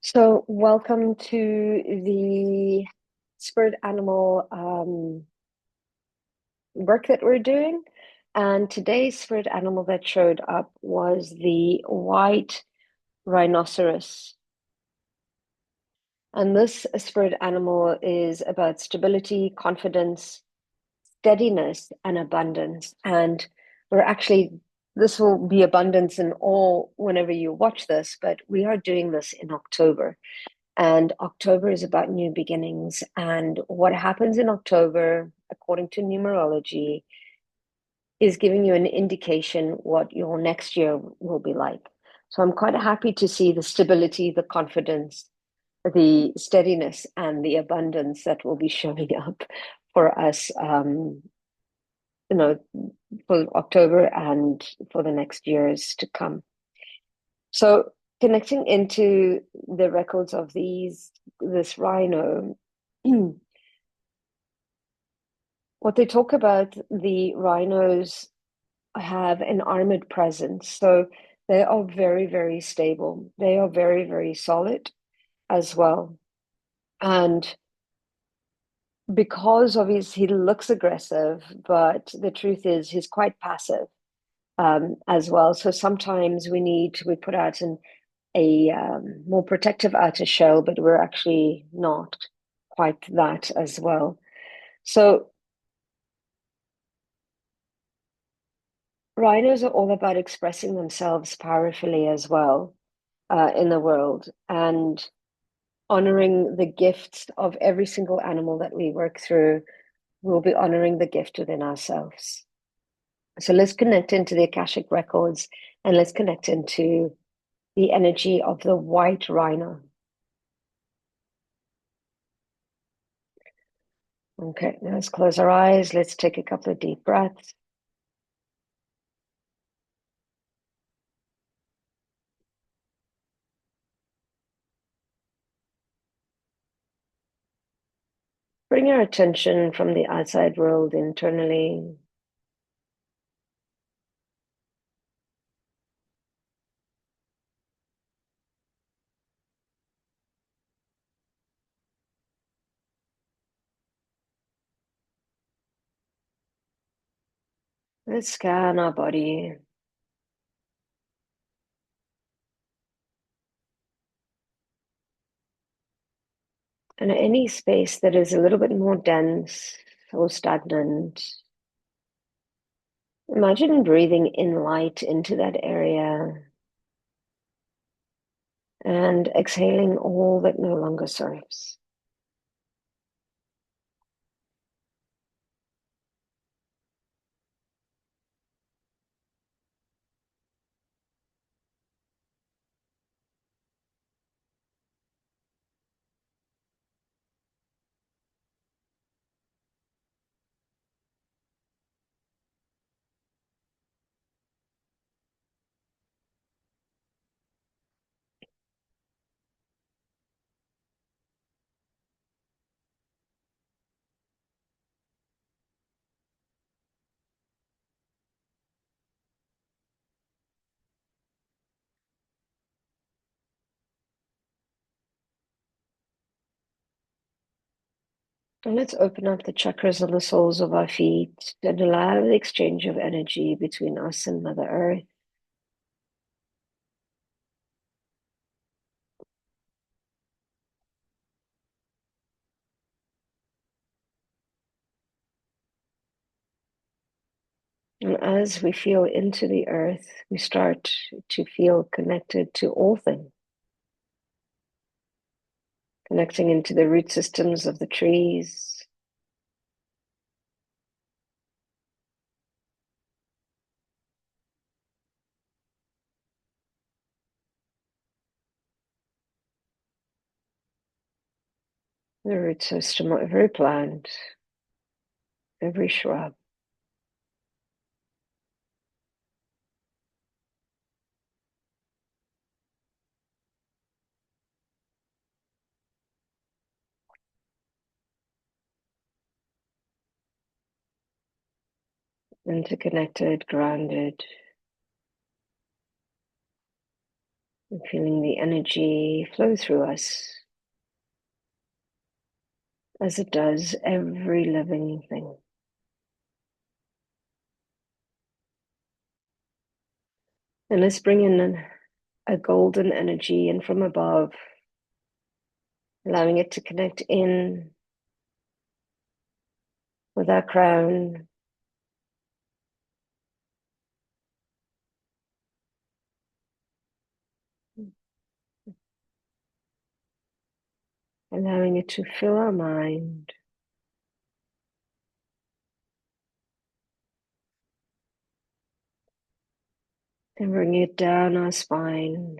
So, welcome to the spirit animal work that we're doing. And today's spirit animal that showed up was the white rhinoceros. And this spirit animal is about stability, confidence, steadiness, and abundance. And we're actually, this will be abundance in all whenever you watch this, but we are doing this in October. And October is about new beginnings. And what happens in October, according to numerology, is giving you an indication what your next year will be like. So I'm quite happy to see the stability, the confidence, the steadiness, and the abundance that will be showing up for us, you know, for October and for the next years to come. So connecting into the records of this rhino. What they talk about, the rhinos have an armored presence. So they are very, very stable. They are very, very solid as well. And because of he looks aggressive, but the truth is he's quite passive as well. So sometimes we put out a more protective outer shell, but we're actually not quite that as well. So rhinos are all about expressing themselves powerfully as well in the world and honoring the gifts of every single animal that we work through. We'll be honoring the gift within ourselves. So let's connect into the Akashic records and let's connect into the energy of the white rhino. Okay, now let's close our eyes. Let's take a couple of deep breaths. Bring our attention from the outside world internally. Let's scan our body. And any space that is a little bit more dense or stagnant, imagine breathing in light into that area and exhaling all that no longer serves. And let's open up the chakras on the soles of our feet and allow the exchange of energy between us and Mother Earth. And as we feel into the earth, we start to feel connected to all things, connecting into the root systems of the trees, the root system of every plant, every shrub. Interconnected, grounded, And feeling the energy flow through us as it does every living thing. And let's bring in a golden energy in from above, allowing it to connect in with our crown, allowing it to fill our mind, and bring it down our spine,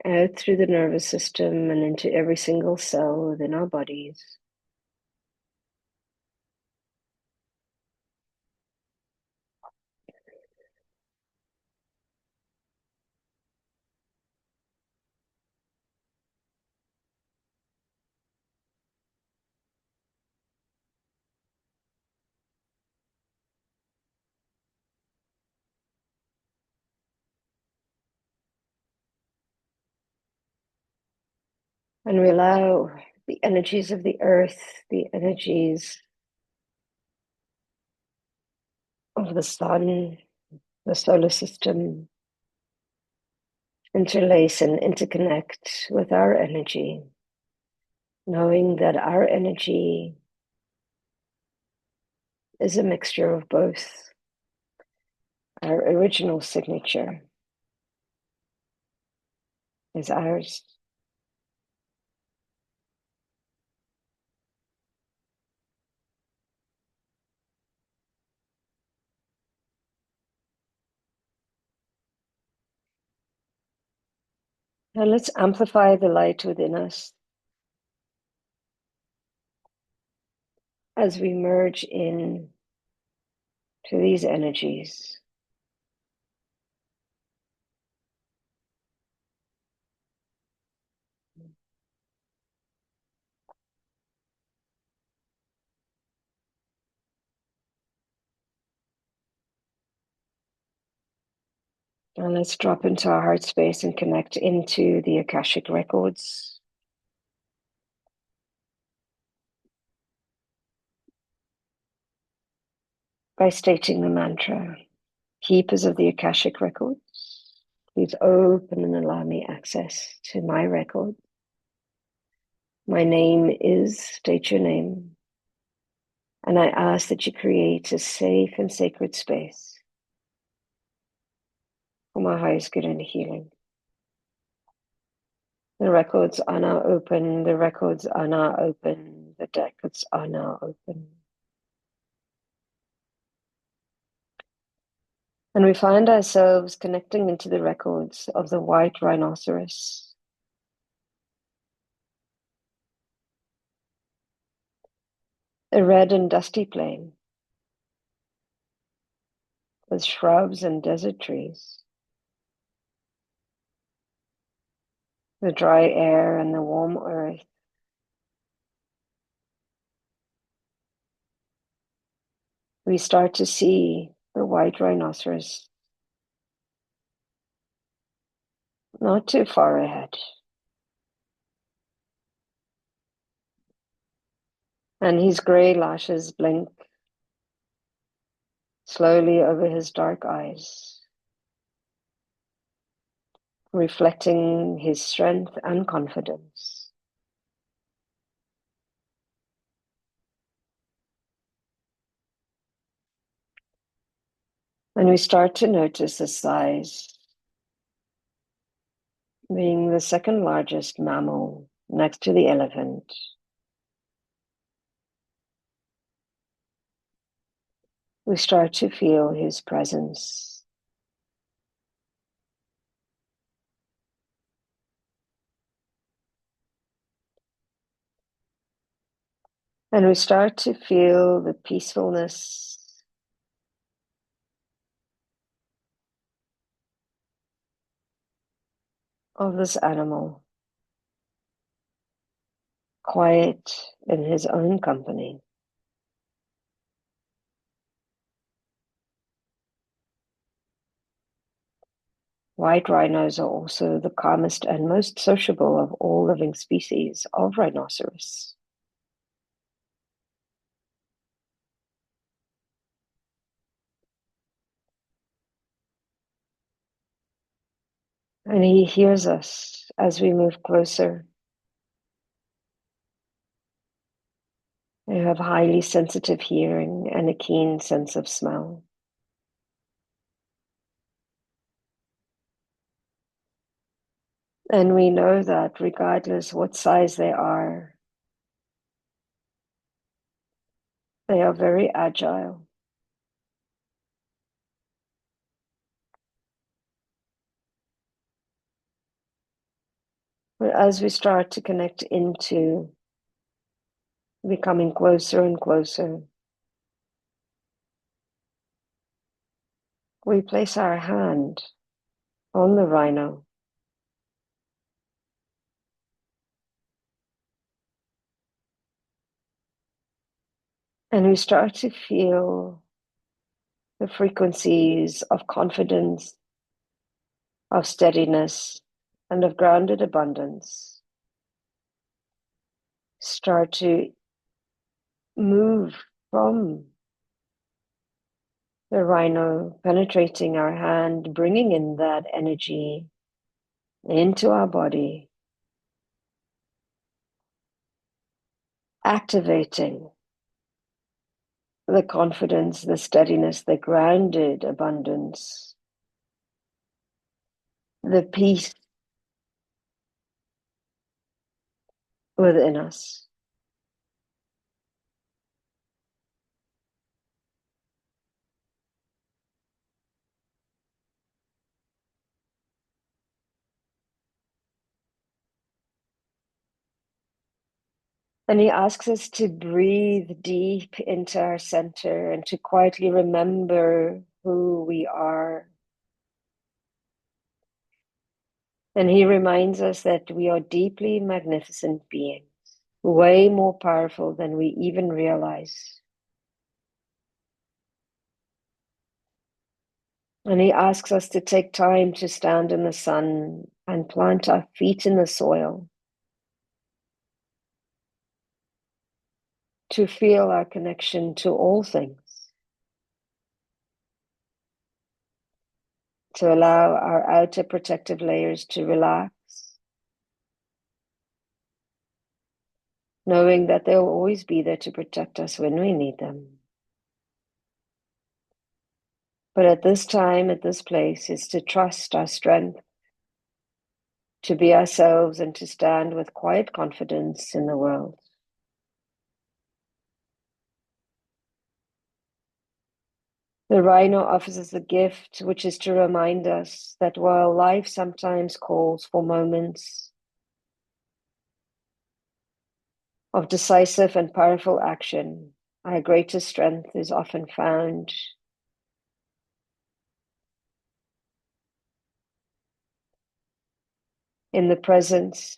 out through the nervous system and into every single cell within our bodies. And we allow the energies of the earth, the energies of the sun, the solar system, interlace and interconnect with our energy, knowing that our energy is a mixture of both. Our original signature is ours. And let's amplify the light within us as we merge in to these energies. And let's drop into our heart space and connect into the Akashic records. By stating the mantra, keepers of the Akashic records, please open and allow me access to my record. My name is, state your name, and I ask that you create a safe and sacred space for my highest good and healing. The records are now open. The records are now open. The records are now open. And we find ourselves connecting into the records of the white rhinoceros, a red and dusty plain with shrubs and desert trees, the dry air and the warm earth. We start to see the white rhinoceros not too far ahead. And his gray lashes blink slowly over his dark eyes, reflecting his strength and confidence. And we start to notice the size, being the second largest mammal next to the elephant. We start to feel his presence. And we start to feel the peacefulness of this animal, quiet in his own company. White rhinos are also the calmest and most sociable of all living species of rhinoceros. And he hears us as we move closer. They have highly sensitive hearing and a keen sense of smell. And we know that regardless what size they are very agile. But as we start to connect into becoming closer and closer, we place our hand on the rhino. And we start to feel the frequencies of confidence, of steadiness, and of grounded abundance start to move from the rhino, penetrating our hand, bringing in that energy into our body, activating the confidence, the steadiness, the grounded abundance, the peace within us. And he asks us to breathe deep into our center and to quietly remember who we are. And he reminds us that we are deeply magnificent beings, way more powerful than we even realize. And he asks us to take time to stand in the sun and plant our feet in the soil, to feel our connection to all things, to allow our outer protective layers to relax, knowing that they'll always be there to protect us when we need them. But at this time, at this place, is to trust our strength, to be ourselves, and to stand with quiet confidence in the world. The rhino offers us a gift, which is to remind us that while life sometimes calls for moments of decisive and powerful action, our greatest strength is often found in the presence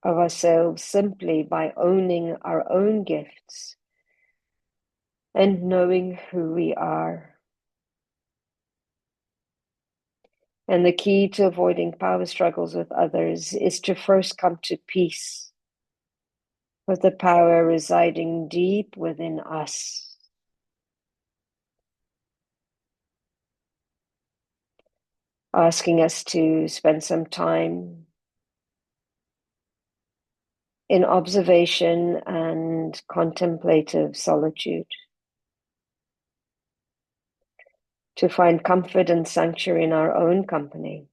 of ourselves, simply by owning our own gifts and knowing who we are. And the key to avoiding power struggles with others is to first come to peace with the power residing deep within us. Asking us to spend some time in observation and contemplative solitude, to find comfort and sanctuary in our own company,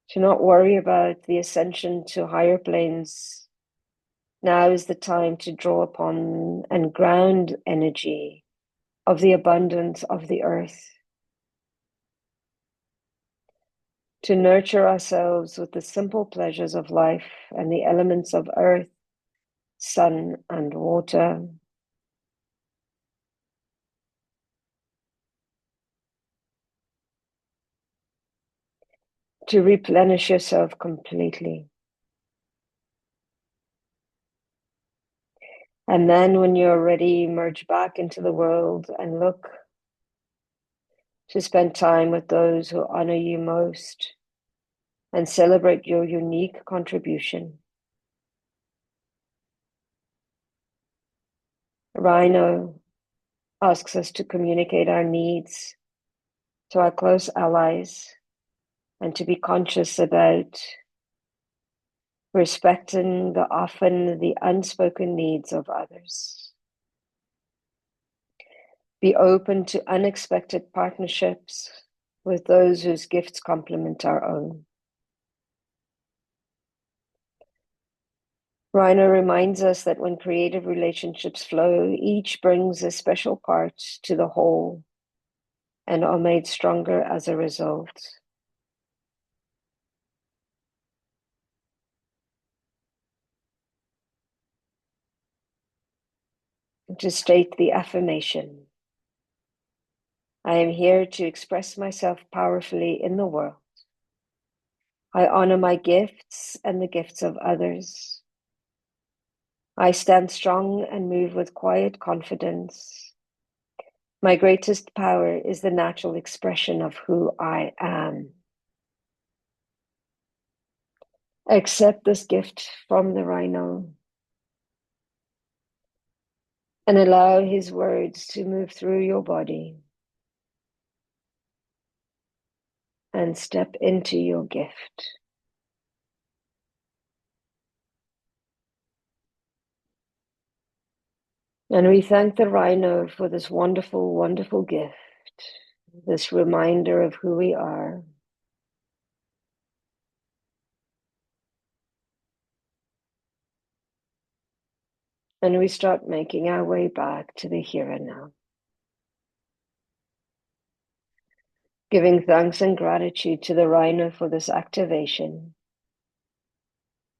to not worry about the ascension to higher planes. Now is the time to draw upon and ground energy of the abundance of the earth, to nurture ourselves with the simple pleasures of life and the elements of earth, sun, and water. To replenish yourself completely. And then when you're ready, merge back into the world and look to spend time with those who honor you most and celebrate your unique contribution. Rhino asks us to communicate our needs to our close allies and to be conscious about respecting the unspoken needs of others. Be open to unexpected partnerships with those whose gifts complement our own. Rhino reminds us that when creative relationships flow, each brings a special part to the whole and are made stronger as a result. To state the affirmation, I am here to express myself powerfully in the world. I honor my gifts and the gifts of others. I stand strong and move with quiet confidence. My greatest power is the natural expression of who I am. Accept this gift from the rhino and allow his words to move through your body and step into your gift. And we thank the rhino for this wonderful, wonderful gift, this reminder of who we are. And we start making our way back to the here and now. Giving thanks and gratitude to the rhino for this activation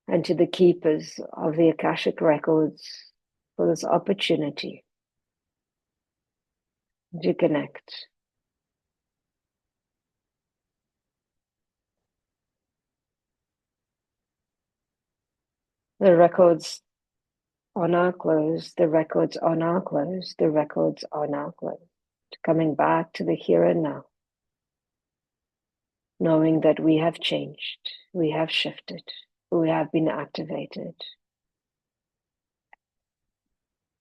and to the keepers of the Akashic records for this opportunity to connect. The records are now closed, the records are now closed, the records are now closed. Coming back to the here and now, knowing that we have changed, we have shifted, we have been activated.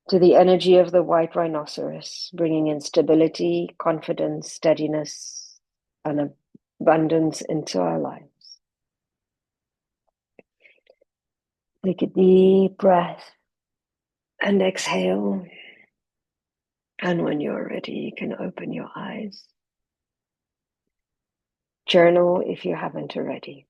To the energy of the white rhinoceros, bringing in stability, confidence, steadiness, and abundance into our lives. Take a deep breath and exhale. And when you're ready, you can open your eyes. Journal if you haven't already.